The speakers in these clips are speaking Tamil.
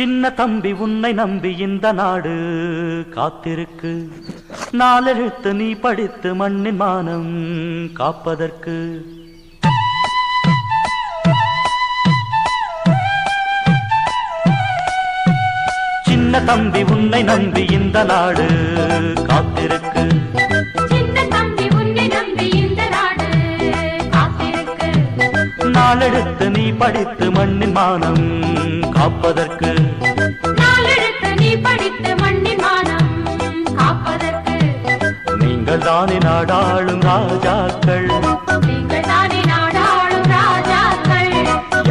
சின்ன தம்பி உன்னை நம்பி இந்த நாடு காத்திருக்கு. நாலெழுத்து நீ படித்து மண்ணின் மானம் காப்பதற்கு. சின்ன தம்பி உன்னை நம்பி இந்த நாடு காத்திருக்கு. நாளெடுத்து நீ படித்து மண்ணின் மானம் காப்பதற்கு. நீங்கள் தானே நாடாளும் ராஜாக்கள்,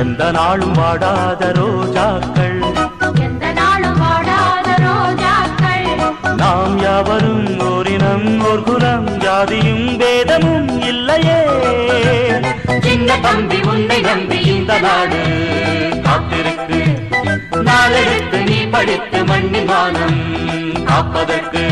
எந்த நாளும் வாடாத ரோஜாக்கள். நாம் யாவரும் ஓரினம் ஓர் குலம், ஜாதியும் வேதமும் இல்லையே. சின்ன தம்பி உன்னை நம்பி இந்த நாடு காத்திருக்கு. நாளெடுத்து நீ படித்து மண்ணின் மானம் காப்பதற்கு.